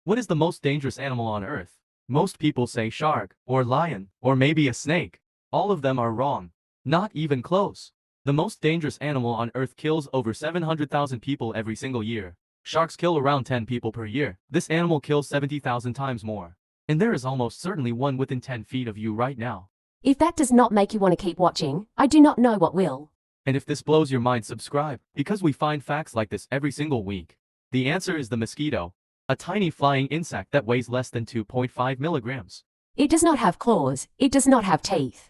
What is the most dangerous animal on Earth? Most people say shark, or lion, or maybe a snake. All of them are wrong. Not even close. The most dangerous animal on Earth kills over 700,000 people every single year. Sharks kill around 10 people per year. This animal kills 70,000 times more. And there is almost certainly one within 10 feet of you right now. If that does not make you want to keep watching, I do not know what will. And if this blows your mind, subscribe, because we find facts like this every single week. The answer is the mosquito. A tiny flying insect that weighs less than 2.5 milligrams. It does not have claws, it does not have teeth.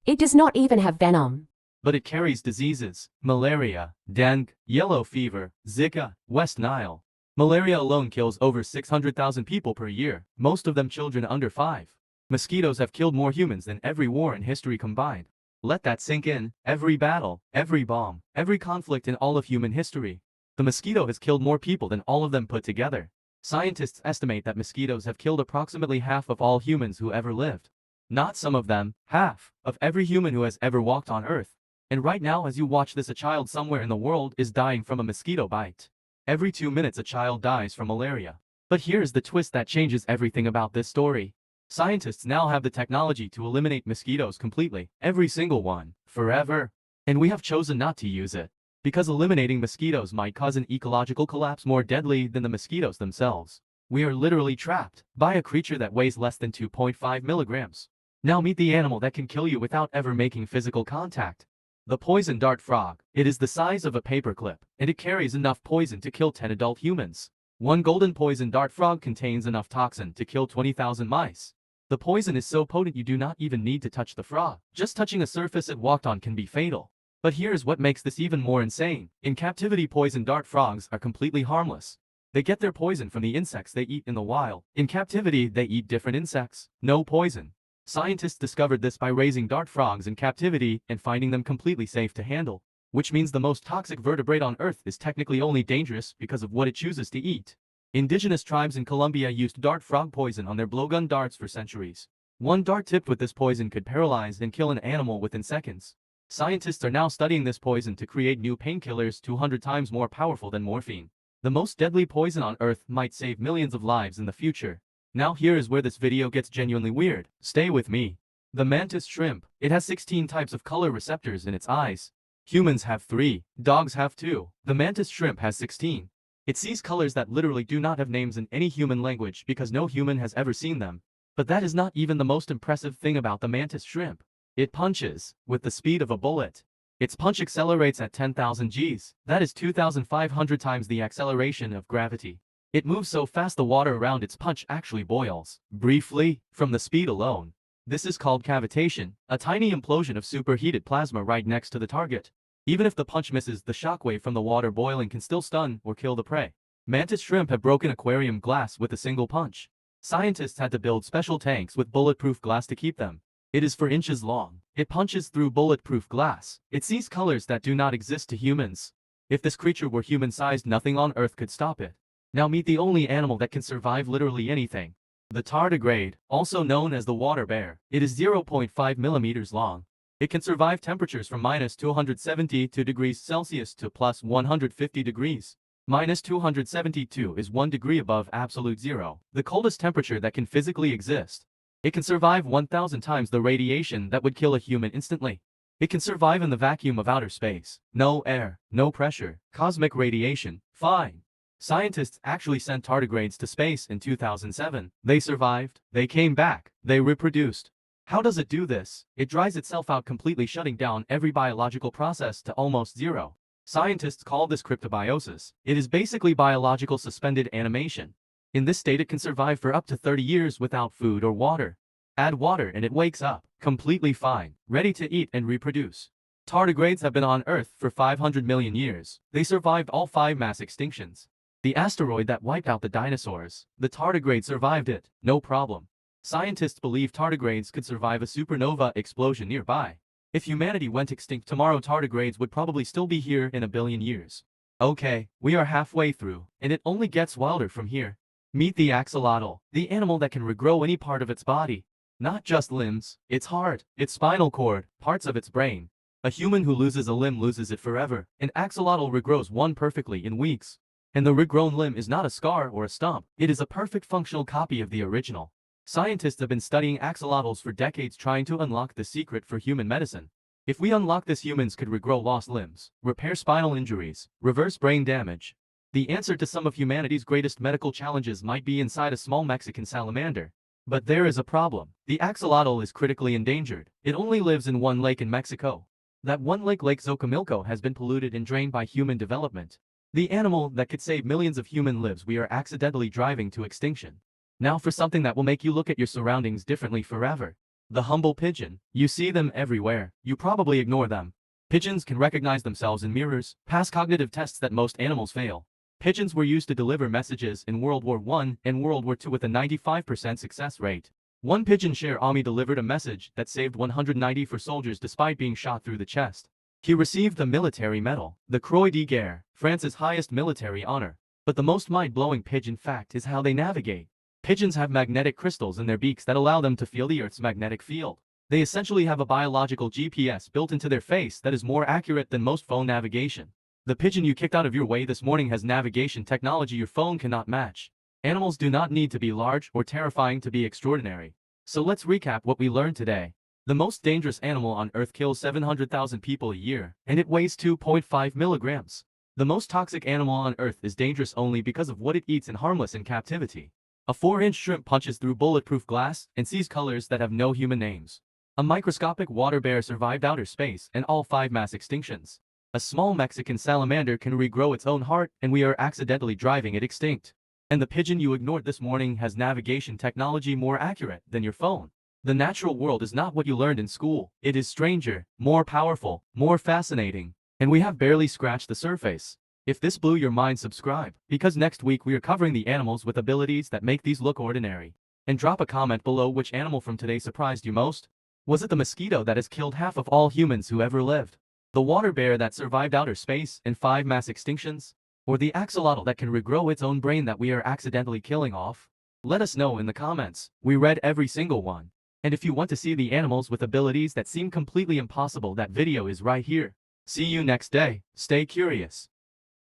It does not even have venom. But it carries diseases: malaria, dengue, yellow fever, Zika, West Nile. Malaria alone kills over 600,000 people per year, most of them children under 5. Mosquitoes have killed more humans than every war in history combined. Let that sink in. Every battle, every bomb, every conflict in all of human history. The mosquito has killed more people than all of them put together. Scientists estimate that mosquitoes have killed approximately half of all humans who ever lived. Not some of them, half of every human who has ever walked on Earth. And right now, as you watch this, a child somewhere in the world is dying from a mosquito bite. Every 2 minutes a child dies from malaria. But here's the twist that changes everything about this story. Scientists now have the technology to eliminate mosquitoes completely, every single one, forever. And we have chosen not to use it. Because eliminating mosquitoes might cause an ecological collapse more deadly than the mosquitoes themselves. We are literally trapped by a creature that weighs less than 2.5 milligrams. Now meet the animal that can kill you without ever making physical contact. The poison dart frog. It is the size of a paperclip, and it carries enough poison to kill 10 adult humans. One golden poison dart frog contains enough toxin to kill 20,000 mice. The poison is so potent you do not even need to touch the frog. Just touching a surface it walked on can be fatal. But here's what makes this even more insane. In captivity, poison dart frogs are completely harmless. They get their poison from the insects they eat in the wild. In captivity, they eat different insects. No poison. Scientists discovered this by raising dart frogs in captivity and finding them completely safe to handle. Which means the most toxic vertebrate on Earth is technically only dangerous because of what it chooses to eat. Indigenous tribes in Colombia used dart frog poison on their blowgun darts for centuries. One dart tipped with this poison could paralyze and kill an animal within seconds. Scientists are now studying this poison to create new painkillers 200 times more powerful than morphine. The most deadly poison on Earth might save millions of lives in the future. Now here is where this video gets genuinely weird. Stay with me. The mantis shrimp. It has 16 types of color receptors in its eyes. Humans have 3, dogs have 2. The mantis shrimp has 16. It sees colors that literally do not have names in any human language because no human has ever seen them. But that is not even the most impressive thing about the mantis shrimp. It punches with the speed of a bullet. Its punch accelerates at 10,000 Gs. That is 2,500 times the acceleration of gravity. It moves so fast the water around its punch actually boils. Briefly, from the speed alone. This is called cavitation, a tiny implosion of superheated plasma right next to the target. Even if the punch misses, the shockwave from the water boiling can still stun or kill the prey. Mantis shrimp have broken aquarium glass with a single punch. Scientists had to build special tanks with bulletproof glass to keep them. It is 4 inches long. It punches through bulletproof glass. It sees colors that do not exist to humans. If this creature were human-sized, nothing on Earth could stop it. Now meet the only animal that can survive literally anything. The tardigrade, also known as the water bear. It is 0.5 millimeters long. It can survive temperatures from minus 272 degrees Celsius to plus 150 degrees. Minus 272 is 1 degree above absolute zero, the coldest temperature that can physically exist. It can survive 1,000 times the radiation that would kill a human instantly. It can survive in the vacuum of outer space. No air, no pressure, cosmic radiation, fine. Scientists actually sent tardigrades to space in 2007. They survived, they came back, they reproduced. How does it do this? It dries itself out completely, shutting down every biological process to almost zero. Scientists call this cryptobiosis. It is basically biological suspended animation. In this state it can survive for up to 30 years without food or water. Add water and it wakes up, completely fine, ready to eat and reproduce. Tardigrades have been on Earth for 500 million years. They survived all 5 mass extinctions. The asteroid that wiped out the dinosaurs, the tardigrade survived it, no problem. Scientists believe tardigrades could survive a supernova explosion nearby. If humanity went extinct tomorrow, tardigrades would probably still be here in a billion years. Okay, we are halfway through, and it only gets wilder from here. Meet the axolotl, the animal that can regrow any part of its body. Not just limbs, its heart, its spinal cord, parts of its brain. A human who loses a limb loses it forever. An axolotl regrows one perfectly in weeks. And the regrown limb is not a scar or a stump, it is a perfect functional copy of the original. Scientists have been studying axolotls for decades trying to unlock the secret for human medicine. If we unlock this, humans could regrow lost limbs, repair spinal injuries, reverse brain damage. The answer to some of humanity's greatest medical challenges might be inside a small Mexican salamander. But there is a problem. The axolotl is critically endangered. It only lives in one lake in Mexico. That one lake, Lake Zocamilco, has been polluted and drained by human development. The animal that could save millions of human lives we are accidentally driving to extinction. Now for something that will make you look at your surroundings differently forever. The humble pigeon. You see them everywhere. You probably ignore them. Pigeons can recognize themselves in mirrors, pass cognitive tests that most animals fail. Pigeons were used to deliver messages in World War I and World War II with a 95% success rate. One pigeon Cher Ami delivered a message that saved 194 soldiers despite being shot through the chest. He received the military medal, the Croix de Guerre, France's highest military honor. But the most mind-blowing pigeon fact is how they navigate. Pigeons have magnetic crystals in their beaks that allow them to feel the Earth's magnetic field. They essentially have a biological GPS built into their face that is more accurate than most phone navigation. The pigeon you kicked out of your way this morning has navigation technology your phone cannot match. Animals do not need to be large or terrifying to be extraordinary. So let's recap what we learned today. The most dangerous animal on Earth kills 700,000 people a year, and it weighs 2.5 milligrams. The most toxic animal on Earth is dangerous only because of what it eats and harmless in captivity. A 4-inch shrimp punches through bulletproof glass and sees colors that have no human names. A microscopic water bear survived outer space and all 5 mass extinctions. A small Mexican salamander can regrow its own heart, and we are accidentally driving it extinct. And the pigeon you ignored this morning has navigation technology more accurate than your phone. The natural world is not what you learned in school. It is stranger, more powerful, more fascinating. And we have barely scratched the surface. If this blew your mind, subscribe, because next week we are covering the animals with abilities that make these look ordinary. And drop a comment below which animal from today surprised you most. Was it the mosquito that has killed half of all humans who ever lived? The water bear that survived outer space and 5 mass extinctions? Or the axolotl that can regrow its own brain that we are accidentally killing off? Let us know in the comments. We read every single one. And if you want to see the animals with abilities that seem completely impossible, that video is right here. See you next day. Stay curious.